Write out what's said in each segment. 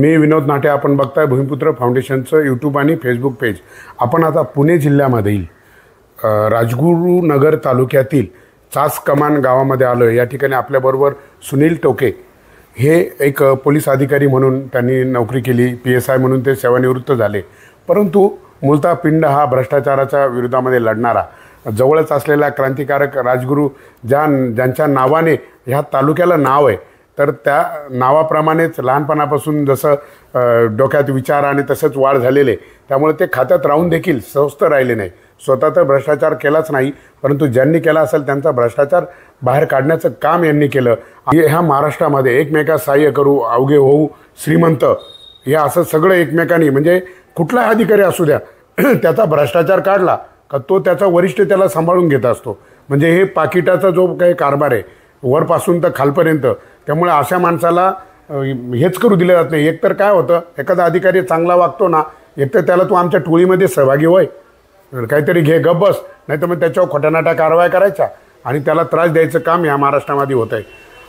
मी विनोद नाटे. आपण बघताय भूमिपुत्र फाउंडेशनचं यूट्यूब आणि फेसबुक पेज. आपण आता पुणे जिल्ह्यामधील राजगुरुनगर तालुक्यातील चास कमान गावामध्ये आलो आहे. या ठिकाणी आपल्याबरोबर सुनील टोके हे एक पोलीस अधिकारी म्हणून त्यांनी नोकरी केली. PSI म्हणून ते सेवानिवृत्त झाले. परंतु मूलतः पिंड हा भ्रष्टाचाराच्या विरोधामध्ये लढणारा जवळच असलेला क्रांतिकारक राजगुरू ज्यांच्या नावाने ह्या तालुक्याला नाव आहे, तर त्या नावाप्रमाणेच लहानपणापासून जसं डोक्यात विचार आणि तसंच वाढ झालेले, त्यामुळे ते खात्यात राहून देखील स्वस्थ राहिले नाही. स्वतः तर भ्रष्टाचार केलाच नाही, परंतु ज्यांनी केला असेल त्यांचा भ्रष्टाचार बाहेर काढण्याचं काम यांनी केलं. ह्या महाराष्ट्रामध्ये एकमेका सहाय्य करू, अवघे होऊ श्रीमंत, या असं सगळं एकमेकांनी, म्हणजे कुठलाही अधिकारी असू द्या, त्याचा भ्रष्टाचार काढला का तो त्याचा वरिष्ठ त्याला सांभाळून घेत असतो. म्हणजे हे पाकिटाचा जो काही कारभार आहे वरपासून तर खालपर्यंत, त्यामुळे अशा माणसाला हेच करू दिलं जात नाही. एकतर काय होतं, एखादा अधिकारी चांगला वागतो ना, एकतर त्याला तू आमच्या टोळीमध्ये सहभागी होय, काहीतरी घे, गप बस, नाही तर मग त्याच्यावर खोटानाटा कारवाया करायचा आणि त्याला त्रास द्यायचं काम या महाराष्ट्रामध्ये होत आहे.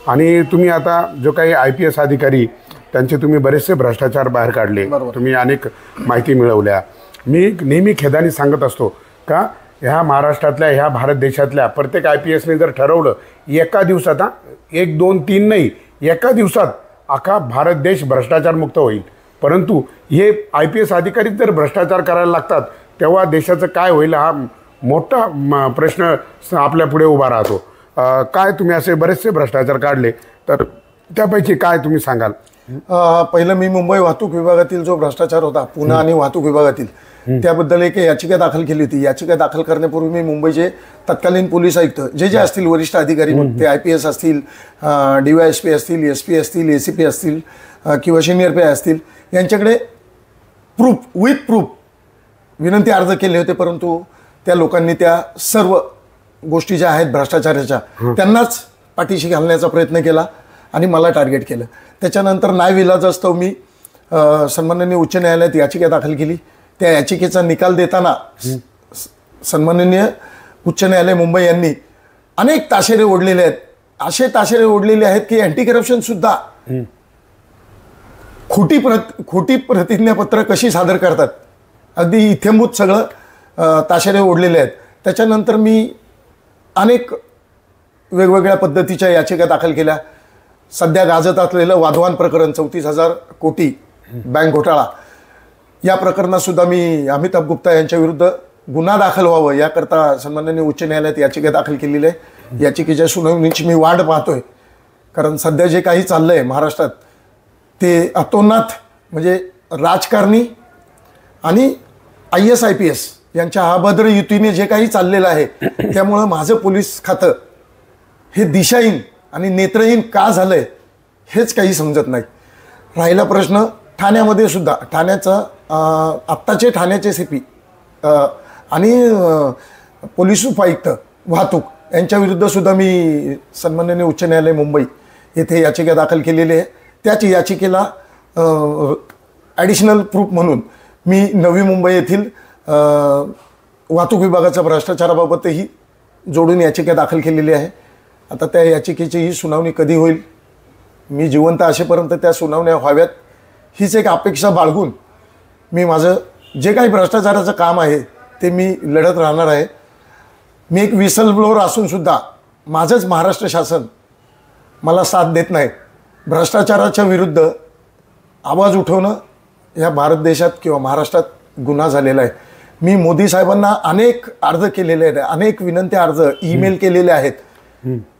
आणि तुम्ही आता जो काही IPS अधिकारी, त्यांचे तुम्ही बरेचसे भ्रष्टाचार बाहेर काढले, तुम्ही अनेक माहिती मिळवल्या. मी नेहमी खेदाने सांगत असतो का ह्या महाराष्ट्रातल्या, ह्या भारत देशातल्या प्रत्येक IPSने जर ठरवलं एका दिवसात, 1 2 3 नाही, एका दिवसात अख्खा भारत देश भ्रष्टाचारमुक्त होईल. परंतु हे IPS अधिकारी जर भ्रष्टाचार करायला लागतात तेव्हा देशाचं काय होईल हा मोठा प्रश्न आपल्या पुढे उभा राहतो. काय तुम्ही असे बरेचसे भ्रष्टाचार काढले, तर त्यापैकी काय तुम्ही सांगाल? पहिलं मी मुंबई वाहतूक विभागातील जो भ्रष्टाचार होता, पुणे आणि वाहतूक विभागातील, त्याबद्दल एक याचिका दाखल केली होती. याचिका दाखल करण्यापूर्वी मी मुंबईचे तत्कालीन पोलीस आयुक्त जे असतील, वरिष्ठ अधिकारी, मग ते IPS असतील, DYSP असतील, SP असतील, ACP असतील किंवा सिनियर PI असतील, यांच्याकडे विथ प्रूफ विनंती अर्ज केले होते. परंतु त्या लोकांनी त्या सर्व गोष्टी ज्या आहेत भ्रष्टाचाराच्या त्यांनाच पाठीशी घालण्याचा प्रयत्न केला आणि मला टार्गेट केलं. त्याच्यानंतर नाईविलाजास्तव मी सन्माननीय उच्च न्यायालयात याचिका दाखल केली. त्या याचिकेचा निकाल देताना सन्माननीय उच्च न्यायालय मुंबई यांनी अनेक ताशेरे ओढलेले आहेत. असे ताशेरे ओढलेले आहेत की अँटी करप्शनसुद्धा खोटी प्रतिज्ञापत्र कशी सादर करतात, अगदी इथेंभूत सगळं ताशेरे ओढलेले आहेत. त्याच्यानंतर मी अनेक वेगवेगळ्या पद्धतीच्या याचिका दाखल केल्या. सध्या गाजत असलेलं वाधवान प्रकरण, 34,000 कोटी बँक घोटाळा, या प्रकरणातसुद्धा मी अमिताभ गुप्ता यांच्या विरुद्ध गुन्हा दाखल व्हावं याकरता सन्माननीय उच्च न्यायालयात याचिका दाखल केलेली आहे. याचिकेच्या सुनावणीची मी वाट पाहतोय, कारण सध्या जे काही चाललं आहे महाराष्ट्रात ते अतोनात, म्हणजे राजकारणी आणि IS IPS यांच्या अभद्र युतीने जे काही चाललेलं आहे, त्यामुळं माझं पोलीस खातं हे दिशाहीन आणि नेत्रहीन का झालं आहे हेच काही समजत नाही. राहिला प्रश्न ठाण्यामध्ये सुद्धा, आत्ताचे ठाण्याचे CP आणि पोलीस उपायुक्त वाहतूक यांच्याविरुद्धसुद्धा मी सन्माननीय उच्च न्यायालय मुंबई येथे याचिका दाखल केलेली आहे. त्याच याचिकेला ॲडिशनल प्रूफ म्हणून मी नवी मुंबई येथील वाहतूक विभागाच्या भ्रष्टाचाराबाबतही जोडून याचिका दाखल केलेली आहे. आता त्या याचिकेची ही सुनावणी कधी होईल, मी जिवंत असेपर्यंत त्या सुनावण्या व्हाव्यात हीच एक अपेक्षा बाळगून मी माझं जे काही भ्रष्टाचाराचं काम आहे ते मी लढत राहणार आहे. मी एक विसल ब्लोअर असूनसुद्धा माझंच महाराष्ट्र शासन मला साथ देत नाही. भ्रष्टाचाराच्या विरुद्ध आवाज उठवणं या भारत देशात किंवा महाराष्ट्रात गुन्हा झालेला आहे. मी मोदी साहेबांना अनेक अर्ज केलेले आहेत, अनेक विनंत्या अर्ज ईमेल केलेले आहेत,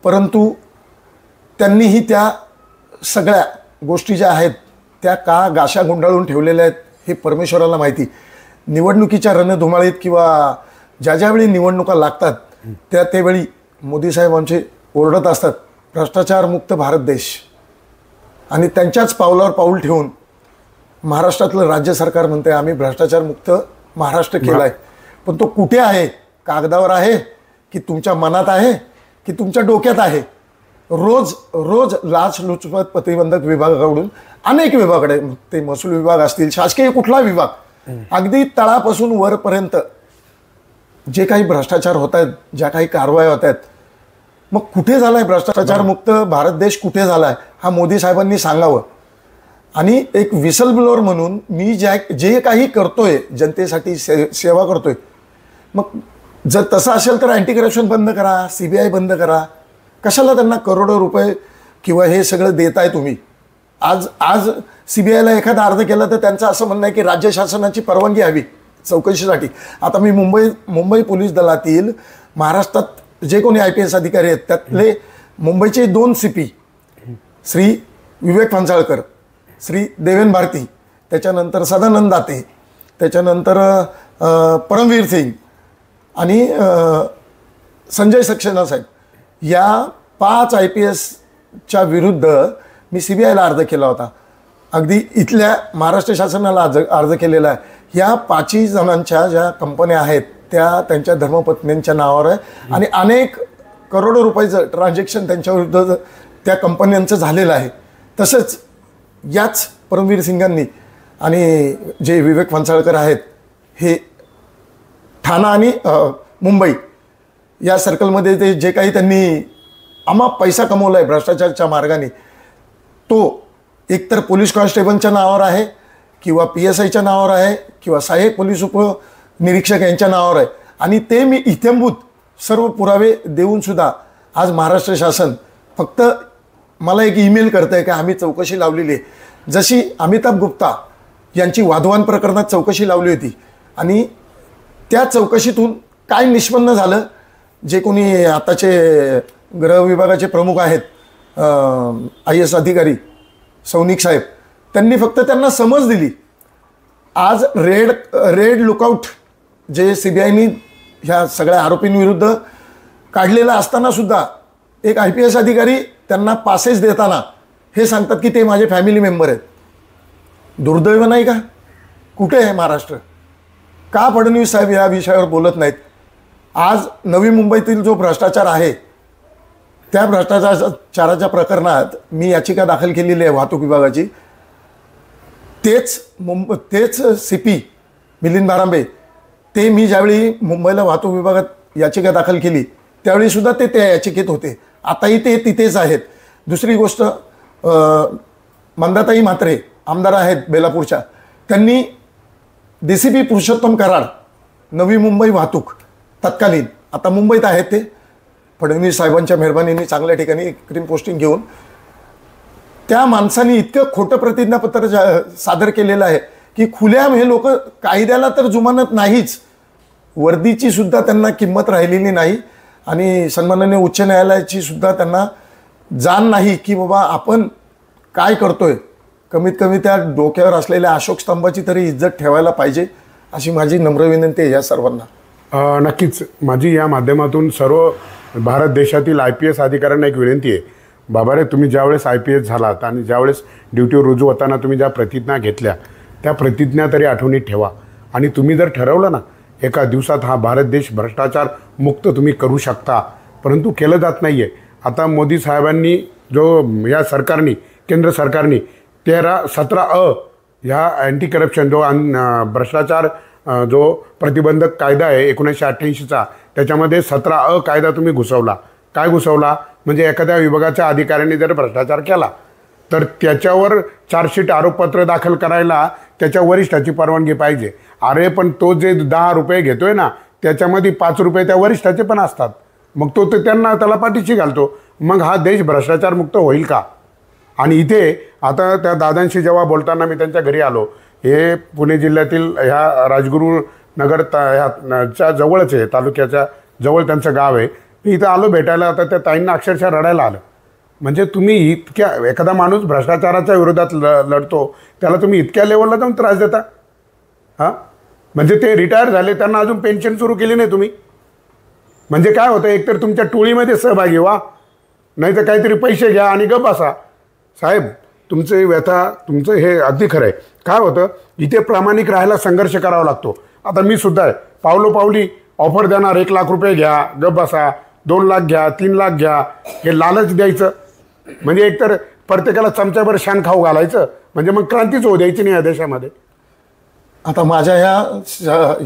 परंतु त्यांनीही त्या सगळ्या गोष्टी ज्या आहेत त्या का गाशा गुंडाळून ठेवलेल्या आहेत हे परमेश्वराला माहिती. निवडणुकीच्या रणधुमाळीत किंवा ज्यावेळी निवडणुका लागतात त्यावेळी मोदी साहेब आमचे ओरडत असतात भ्रष्टाचारमुक्त भारत देश, आणि त्यांच्याच पावलावर पाऊल ठेवून महाराष्ट्रातलं राज्य सरकार म्हणते आम्ही भ्रष्टाचारमुक्त महाराष्ट्र केला आहे. पण तो कुठे आहे? कागदावर आहे की तुमच्या मनात आहे की तुमच्या डोक्यात आहे? रोज लाचलुचपत प्रतिबंधक विभागाकडून अनेक विभागाकडे, ते महसूल विभाग असतील, शासकीय कुठला विभाग, अगदी तळापासून वरपर्यंत जे काही भ्रष्टाचार होत आहेत, ज्या काही कारवाया होत आहेत, मग कुठे झाला आहे भ्रष्टाचारमुक्त भारत देश, कुठे झाला आहे हा मोदी साहेबांनी सांगावं. आणि एक विसल ब्लोअर म्हणून मी जे काही करतोय जनतेसाठी सेवा करतोय, मग जर तसं असेल तर अँटी करप्शन बंद करा, CBI बंद करा. कशाला त्यांना करोडो रुपये किंवा हे सगळं देताय तुम्ही? आज CBIला एखादा अर्ज केला तर त्यांचं असं म्हणणं आहे की राज्य शासनाची परवानगी हवी चौकशीसाठी. आता मी मुंबई पोलीस दलातील महाराष्ट्रात जे कोणी IPS अधिकारी आहेत त्यातले मुंबईचे 2 CP श्री विवेक फणसाळकर, श्री देवेन भारती, त्याच्यानंतर सदानंद दाते, त्याच्यानंतर परमवीर सिंग आणि संजय सक्सेना साहेब, या 5 IPSच्या विरुद्ध मी CBIला अर्ज केला होता. अगदी इथल्या महाराष्ट्र शासनाला अर्ज केलेला आहे. ह्या 5 जणांच्या ज्या कंपन्या आहेत त्या त्यांच्या धर्मपत्नींच्या नावावर आहे आणि अनेक करोडो रुपयाचं ट्रान्झॅक्शन त्यांच्याविरुद्ध त्या कंपन्यांचं झालेलं आहे. तसंच याच परमवीर सिंगांनी आणि जे विवेक फणसाळकर आहेत हे ठाणा आणि मुंबई या सर्कलमध्ये ते जे काही त्यांनी अमाप पैसा कमवला आहे भ्रष्टाचाराच्या मार्गाने, तो एकतर पोलीस कॉन्स्टेबलच्या नावावर आहे किंवा PSIच्या नावावर आहे किंवा सहाय्यक पोलीस उपनिरीक्षक यांच्या नावावर आहे. आणि ते मी इत्थंभूत सर्व पुरावे देऊनसुद्धा आज महाराष्ट्र शासन फक्त मला एक ईमेल करतं आहे की आम्ही चौकशी लावलेली आहे. जशी अमिताभ गुप्ता यांची वाधवान प्रकरणात चौकशी लावली होती आणि त्या चौकशीतून काय निष्पन्न झालं, जे कोणी आताचे गृह विभागाचे प्रमुख आहेत IAS अधिकारी सौनिक साहेब, त्यांनी फक्त त्यांना समज दिली. आज रेड लुकआउट जे CBIनी ह्या सगळ्या आरोपींविरुद्ध काढलेला असताना सुद्धा एक IPS अधिकारी त्यांना पासेस देताना हे सांगतात की ते माझे फॅमिली मेंबर आहेत. दुर्दैव नाही का? कुठे आहे महाराष्ट्र? का फडणवीस साहेब या विषयावर बोलत नाहीत? आज नवी मुंबईतील जो भ्रष्टाचार आहे त्या भ्रष्टाचाराच्या प्रकरणात मी याचिका दाखल केलेली आहे वाहतूक विभागाची. तेच CP मिलिंद भारांबे, ते मी ज्यावेळी मुंबईला वाहतूक विभागात याचिका दाखल केली त्यावेळीसुद्धा ते त्या याचिकेत होते. आताही ते तिथेच आहेत. दुसरी गोष्ट, मंदाताई म्हात्रे आमदार आहेत बेलापूरच्या, त्यांनी DCP पुरुषोत्तम कराड, नवी मुंबई वाहतूक तत्कालीन, आता मुंबईत आहेत ते, फडणवीस साहेबांच्या मेहरबानीने चांगल्या ठिकाणी क्रीम पोस्टिंग घेऊन, त्या माणसाने इतकं खोटं प्रतिज्ञापत्र सादर केलेलं आहे की खुल्याम हे लोक कायद्याला तर जुमानत नाहीच, वर्दीची सुद्धा त्यांना किंमत राहिलेली नाही आणि सन्माननीय उच्च न्यायालयाची सुद्धा त्यांना जाण नाही की बाबा आपण काय करतोय. कमीत कमी त्या डोक्यावर असलेल्या अशोक स्तंभाची तरी इज्जत ठेवायला पाहिजे, अशी माझी नम्र विनंती आहे या सर्वांना. नक्कीच माझी या माध्यमातून सर्व भारत देशातील IPS अधिकाऱ्यांना एक विनंती आहे. बाबा रे, तुम्ही ज्यावेळेस IPS झालात आणि ज्यावेळेस ड्युटीवर रुजू होताना तुम्ही ज्या प्रतिज्ञा घेतल्या त्या प्रतिज्ञा तरी आठवणीत ठेवा. आणि तुम्ही जर ठरवलं ना एका दिवसात हा भारत देश भ्रष्टाचार मुक्त तुम्ही करू शकता, परंतु केलं जात नाही आहे. आता मोदी साहेबांनी जो या सरकारने केंद्र सरकारने 17 ह्या अँटी करप्शन जो भ्रष्टाचार जो प्रतिबंधक कायदा आहे 1988चा, त्याच्यामध्ये 17 कायदा तुम्ही घुसवला. काय घुसवला म्हणजे एखाद्या विभागाच्या अधिकाऱ्यांनी जर भ्रष्टाचार केला तर त्याच्यावर चार्जशीट आरोपपत्र दाखल करायला त्याच्या वरिष्ठाची परवानगी पाहिजे. अरे पण तो जे 10 रुपये घेतोय ना त्याच्यामध्ये 5 रुपये त्या वरिष्ठाचे पण असतात, मग तो त्याला पाठीशी घालतो. मग हा देश भ्रष्टाचार मुक्त होईल का? आणि इथे आता त्या दादांशी जेव्हा बोलताना मी त्यांच्या घरी आलो, हे पुणे जिल्ह्यातील ह्या राजगुरुनगर ह्याच्या जवळच आहे, तालुक्याच्या जवळ त्यांचं गाव आहे. मी इथं आलो भेटायला, आता त्या ताईंना अक्षरशः रडायला आलं. म्हणजे तुम्ही इतक्या, एखादा माणूस भ्रष्टाचाराच्या विरोधात लढतो त्याला तुम्ही इतक्या लेवलला जाऊन त्रास देता? हां, म्हणजे ते रिटायर झाले, त्यांना अजून पेन्शन सुरू केली नाही तुम्ही. म्हणजे काय होतं, एकतर तुमच्या टोळीमध्ये सहभागी व्हा, नाही तर काहीतरी पैसे घ्या आणि गप बसा. साहेब, तुमचे व्यथा, तुमचं हे अगदी खरं आहे. काय होतं, इथे प्रामाणिक राहायला संघर्ष करावा लागतो. आता मी सुद्धा आहे, पावलोपावली ऑफर देणार, 1 लाख रुपये घ्या, गप बसा, 2 लाख घ्या, 3 लाख घ्या, हे लालच द्यायचं. म्हणजे एकतर प्रत्येकाला चमच्याभर शान खाऊ घालायचं, म्हणजे मग क्रांतीच होऊ द्यायची नाही या देशामध्ये. आता माझ्या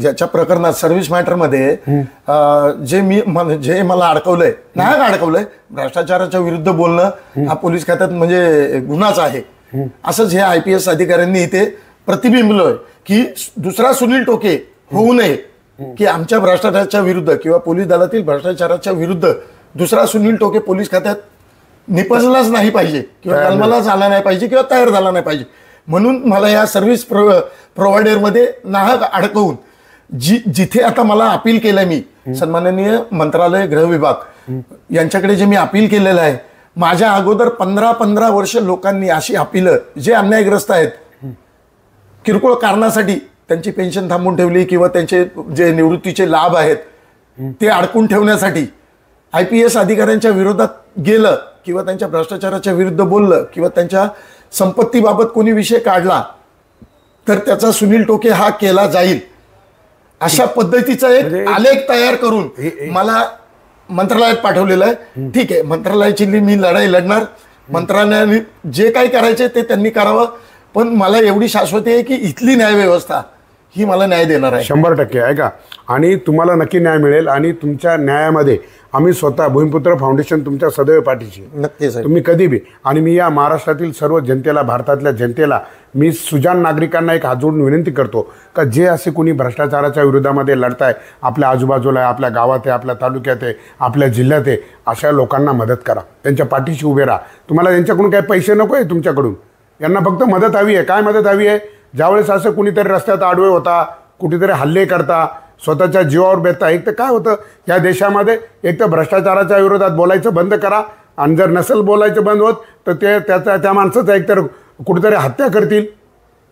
याच्या प्रकरणात सर्व्हिस मॅटरमध्ये जे मला अडकवलंय, नाही अडकवलंय, भ्रष्टाचाराच्या विरुद्ध बोलणं हा पोलीस खात्यात म्हणजे गुन्हाच आहे. असंच हे IPS अधिकाऱ्यांनी इथे प्रतिबिंबलोय की दुसरा सुनील टोके होऊ नये, की आमच्या भ्रष्टाचाराच्या विरुद्ध किंवा पोलीस दलातील भ्रष्टाचाराच्या विरुद्ध दुसरा सुनील टोके पोलीस खात्यात निपजलाच नाही पाहिजे किंवा जन्मालाच आला नाही पाहिजे किंवा तयार झाला नाही पाहिजे. म्हणून मला या सर्व्हिस प्रोव्हायडरमध्ये नाहक अडकवून जिथे आता मला अपील केलंय मी सन्माननीय मंत्रालय गृह विभाग यांच्याकडे जे मी अपील केलेलं आहे, माझ्या अगोदर 15 वर्ष लोकांनी अशी अपीलं जे अन्यायग्रस्त आहेत, किरकोळ कारणासाठी त्यांची पेन्शन थांबवून ठेवली किंवा त्यांचे जे निवृत्तीचे लाभ आहेत ते अडकून ठेवण्यासाठी IPS अधिकाऱ्यांच्या विरोधात गेलं किंवा त्यांच्या भ्रष्टाचाराच्या विरुद्ध बोललं किंवा त्यांच्या संपत्तीबाबत कोणी विषय काढला तर त्याचा सुनील टोके हा केला जाईल अशा पद्धतीचा एक आलेख तयार करून मला मंत्रालयात पाठवलेलं आहे. ठीक आहे, मंत्रालयाची मी लढाई लढणार, मंत्रालयाने जे काही करायचे ते त्यांनी करावं, पण मला एवढी शाश्वती आहे की इथली न्यायव्यवस्था ही मला न्याय देणार आहे 100% आहे का. आणि तुम्हाला नक्की न्याय मिळेल आणि तुमच्या न्यायामध्ये आम्ही स्वतः भूमिपुत्र फाउंडेशन तुमच्या सदैव पाठीशी. नक्कीच तुम्ही कधी बी. आणि मी या महाराष्ट्रातील सर्व जनतेला, भारतातल्या जनतेला मी सुजाण नागरिकांना एक हात जोडून विनंती करतो का जे असे कोणी भ्रष्टाचाराच्या विरोधामध्ये लढताय, आपल्या आजूबाजूला आहे, आपल्या गावात आहे, आपल्या तालुक्यात आहे, आपल्या जिल्ह्यात आहे, अशा लोकांना मदत करा, त्यांच्या पाठीशी उभे राहा. तुम्हाला यांच्याकडून काही पैसे नको आहे तुमच्याकडून, यांना फक्त मदत हवी आहे. काय मदत हवी आहे? ज्यावेळेस असं कुणीतरी रस्त्यात आडवे होता, कुठेतरी हल्ले करता, स्वतःच्या जीवावर बेतता, एक तर काय होतं या देशामध्ये, एक तर भ्रष्टाचाराच्या विरोधात बोलायचं बंद करा, आणि जर नसेल बोलायचं बंद होत तर त्या माणसाचं एकतर कुठेतरी हत्या करतील,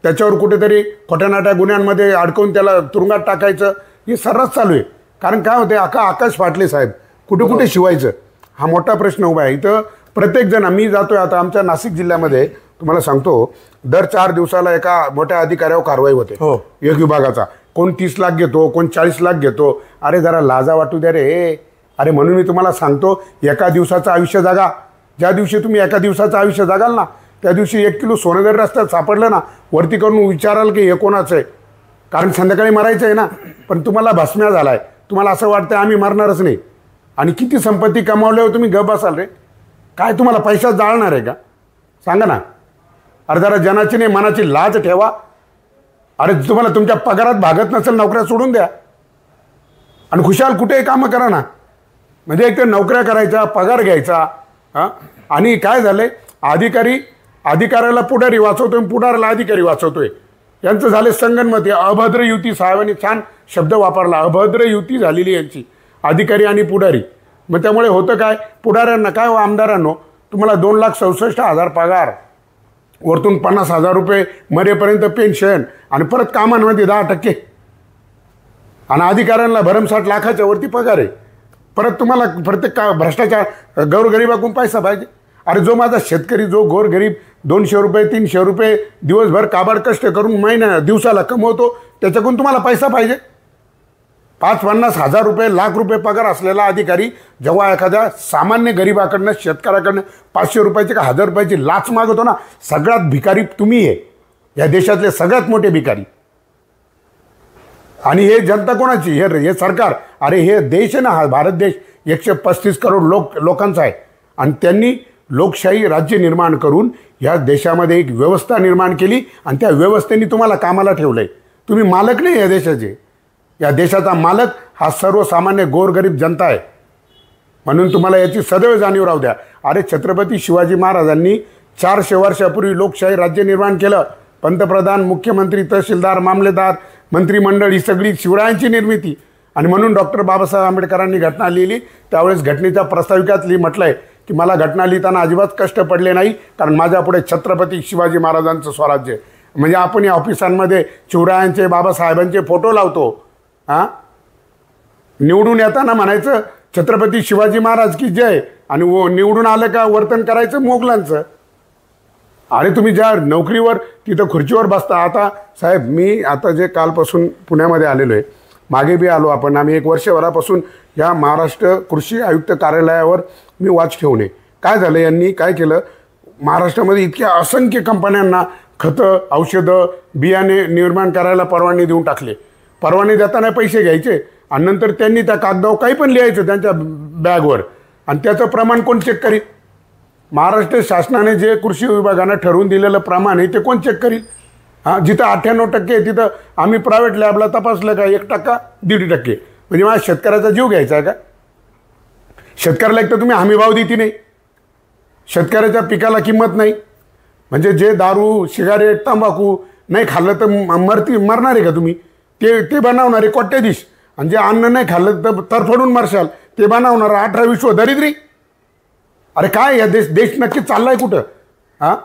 त्याच्यावर कुठेतरी खोट्यानाट्या गुन्ह्यांमध्ये अडकवून त्याला तुरुंगात टाकायचं, हे सर्रास चालू आहे. कारण काय होते, आकाश फाटले साहेब, कुठे कुठे शिवायचं हा मोठा प्रश्न उभा आहे. इथं प्रत्येकजण, मी जातोय आता आमच्या नाशिक जिल्ह्यामध्ये, तुम्हाला सांगतो दर 4 दिवसाला एका मोठ्या अधिकाऱ्यावर कारवाई होते. एक विभागाचा कोण 30 लाख घेतो, कोण 40 लाख घेतो. अरे जरा लाजा वाटू द्या रे. अरे म्हणून मी तुम्हाला सांगतो, एका दिवसाचं आयुष्य जगा. ज्या दिवशी तुम्ही एका दिवसाचं आयुष्य जगाल ना, त्या दिवशी 1 किलो सोनं जर रस्त्यात सापडलं ना, वरती करून विचाराल की हे कोणाचं आहे, कारण संध्याकाळी मरायचं आहे ना. पण तुम्हाला भस्म्या झालाय, तुम्हाला असं वाटतं आम्ही मरणारच नाही. आणि किती संपत्ती कमावल्यावर तुम्ही गप बसाल रे? काय तुम्हाला पैसा जाळणार आहे का? सांगा ना. अरे जरा जनाची नाही मनाची लाज ठेवा. अरे तुम्हाला तुमच्या पगारात भागत नसेल, नोकऱ्या सोडून द्या आणि खुशाल कुठेही कामं करा ना. म्हणजे एक तर नोकऱ्या करायचा, पगार घ्यायचा. हां, आणि काय झालंय, अधिकाऱ्याला पुढारी वाचवतोय, पुढाऱ्याला अधिकारी वाचवतोय. यांचं झाले संगनमती, अभद्र युती. साहेबांनी छान शब्द वापरला, अभद्र युती झालेली यांची, अधिकारी आणि पुढारी. मग त्यामुळे होतं काय, पुढाऱ्यांना काय, आमदारांनो तुम्हाला 2,67,000 पगार, वरतून 50,000 रुपये मरेपर्यंत पेन्शन, आणि परत कामांमध्ये 10%, आणि अधिकाऱ्यांना भरमसाठ लाखाच्या वरती पगार आहे. परत तुम्हाला प्रत्येक भ्रष्टाचार, गोरगरिबाकडून पैसा पाहिजे. अरे जो माझा शेतकरी, जो गोरगरीब 200 रुपये 300 रुपये दिवसभर काबाड कष्ट करून दिवसाला कमवतो, त्याच्याकडून तुम्हाला पैसा पाहिजे. 50-50 हजार रुपये, लाख रुपये पगार असलेला अधिकारी जेव्हा एखाद्या सामान्य गरिबाकडनं, शेतकऱ्याकडनं 500 रुपयाची का 1000 रुपयाची लाच मागवतो ना, सगळ्यात भिकारी तुम्ही आहे, या देशातले सगळ्यात मोठे भिकारी. आणि हे जनता कोणाची? हे सरकार. अरे हे देश आहे ना, हा भारत देश 135 करोड लोकांचा आहे. आणि त्यांनी लोकशाही राज्य निर्माण करून या देशामध्ये एक व्यवस्था निर्माण केली, आणि त्या व्यवस्थेने तुम्हाला कामाला ठेवलंय. तुम्ही मालक नाही या देशाचे. या देशाचा मालक हा सर्वसामान्य गोरगरीब जनता आहे. म्हणून तुम्हाला याची सदैव जाणीव राहू द्या. अरे छत्रपती शिवाजी महाराजांनी 400 वर्षापूर्वी लोकशाही राज्य निर्माण केलं. पंतप्रधान, मुख्यमंत्री, तहसीलदार, मामलेदार, मंत्रिमंडळ ही सगळी शिवरायांची निर्मिती. आणि म्हणून डॉक्टर बाबासाहेब आंबेडकरांनी घटना लिहिली. त्यावेळेस घटनेच्या प्रस्ताविकात म्हटलंय की मला घटना लिहिताना अजिबात कष्ट पडले नाही, कारण माझ्यापुढे छत्रपती शिवाजी महाराजांचं स्वराज्य. म्हणजे आपण या ऑफिसांमध्ये शिवरायांचे, बाबासाहेबांचे फोटो लावतो. हां, निवडून येताना म्हणायचं छत्रपती शिवाजी महाराज की जय, आणि निवडून आलं का वर्तन करायचं मोगलांचं. अरे तुम्ही ज्या नोकरीवर तिथं खुर्चीवर बसता. आता साहेब मी आता जे कालपासून पुण्यामध्ये आलेलो आहे, मागे बी आलो आपण, आम्ही 1 वर्षभरापासून या महाराष्ट्र कृषी आयुक्त कार्यालयावर मी वॉच ठेवणे. काय झालं, यांनी काय केलं, महाराष्ट्रामध्ये इतक्या असंख्य कंपन्यांना खतं, औषधं, बियाणे निर्माण करायला परवानगी देऊन टाकले. परवानगी देताना पैसे घ्यायचे, आणि नंतर त्यांनी त्या कागदावर काही पण लिहायचं त्यांच्या बॅगवर, आणि त्याचं प्रमाण कोण चेक करीत? महाराष्ट्र शासनाने जे कृषी विभागानं ठरवून दिलेलं प्रमाण आहे ते कोण चेक करील? हां, जिथं 98% आहे तिथं आम्ही प्रायव्हेट लॅबला तपासलं का 1%, 1.5%, म्हणजे माझ्या शेतकऱ्याचा जीव घ्यायचा आहे का? शेतकऱ्याला एक तर तुम्ही हमीभाव देती नाही, शेतकऱ्याच्या पिकाला किंमत नाही, म्हणजे जे दारू सिगारेट तंबाखू नाही खाल्लं तर मरणार आहे का तुम्ही? ते बनवणारे कोट्याधीश, आणि जे अन्न नाही खाल्लं तर तरफडून मरशाल ते बनवणार 18 विश्व दरिद्री. अरे काय या देश नक्की चाललाय कुठं? हां,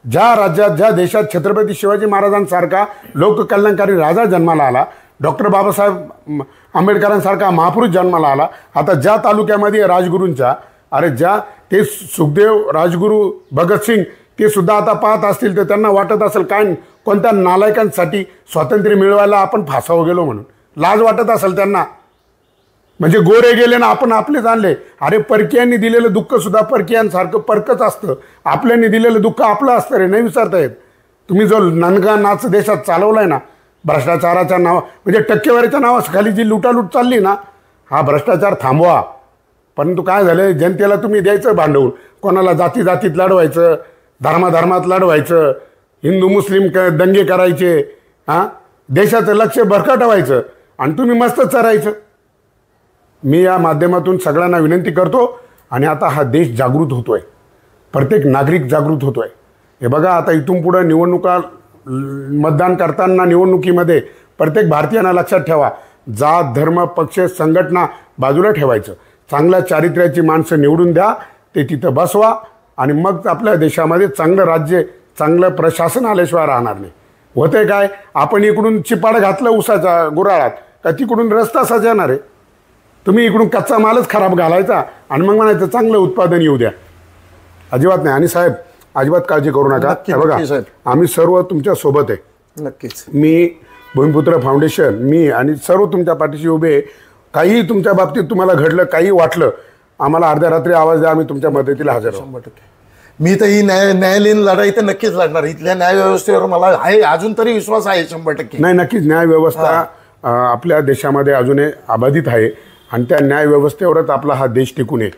ज्या राज्यात ज्या देशात छत्रपती शिवाजी महाराजांसारखा लोककल्याणकारी राजा जन्माला आला, डॉक्टर बाबासाहेब आंबेडकरांसारखा महापुरुष जन्माला आला, आता ज्या तालुक्यामध्ये राजगुरूंच्या, अरे ज्या ते सुखदेव राजगुरू भगतसिंग ते सुद्धा आता पाहत असतील तर त्यांना वाटत असेल काय कोणत्या नालायकांसाठी स्वातंत्र्य मिळवायला आपण फासावं गेलो म्हणून लाज वाटत असेल त्यांना. म्हणजे गोरे गेले ना आपण आपलेच आणले. अरे परकीयांनी दिलेलं दुःख सुद्धा परकीयांसारखं परकच असतं, आपल्यांनी दिलेलं दुःख आपलं असतं रे, नाही विसरता येत. तुम्ही जो ननगा नाच देशात चालवलाय ना भ्रष्टाचाराच्या नावा, म्हणजे टक्केवारीच्या नावाखाली जी लुटालूट चालली ना, हा भ्रष्टाचार थांबवा. परंतु काय झालं, जनतेला तुम्ही द्यायचं भांडवून, कोणाला जातीत लढवायचं, धर्मात लढवायचं, हिंदू मुस्लिम दंगे करायचे, हां, देशाचं लक्ष भरकटवायचं आणि तुम्ही मस्त चरायचं. मी या माध्यमातून सगळ्यांना विनंती करतो, आणि आता हा देश जागृत होतोय, प्रत्येक नागरिक जागृत होतोय. हे बघा, आता इथून पुढं निवडणुका मतदान करताना निवडणुकीमध्ये प्रत्येक भारतीयांना लक्षात ठेवा, जात धर्म पक्ष संघटना बाजूला ठेवायचं. चांगल्या चारित्र्याची माणसं निवडून द्या, ते तिथं बसवा, आणि मग आपल्या देशामध्ये चांगलं राज्य चांगलं प्रशासन आल्याशिवाय राहणार नाही. होतंय काय, आपण इकडून चिपाड घातलं उसाच्या गुराळात का तिकडून रस्ता सजणार आहे. तुम्ही इकडून कच्चा मालच खराब घालायचा आणि मग म्हणायचं चांगलं उत्पादन येऊ द्या. अजिबात नाही. आणि साहेब अजिबात काळजी करू नका. बघा, आम्ही सर्व तुमच्या सोबत आहे. नक्कीच. मी भूमिपुत्र फाउंडेशन, मी आणि सर्व तुमच्या पाठीशी उभे. काही तुमच्या बाबतीत तुम्हाला घडलं, काही वाटलं, आम्हाला अर्ध्या रात्री आवाज द्या, आम्ही तुमच्या मदतीला हजर आहोत. 100%. मी तर ही न्यायालयीन लढाई तर नक्कीच लढणार. इथल्या न्यायव्यवस्थेवर मला आहे अजून तरी विश्वास आहे 100%. नाही, नक्कीच न्यायव्यवस्था आपल्या देशामध्ये अजूनही अबाधित आहे, आणि त्या न्यायव्यवस्थेवरच आपला हा देश टिकून आहे.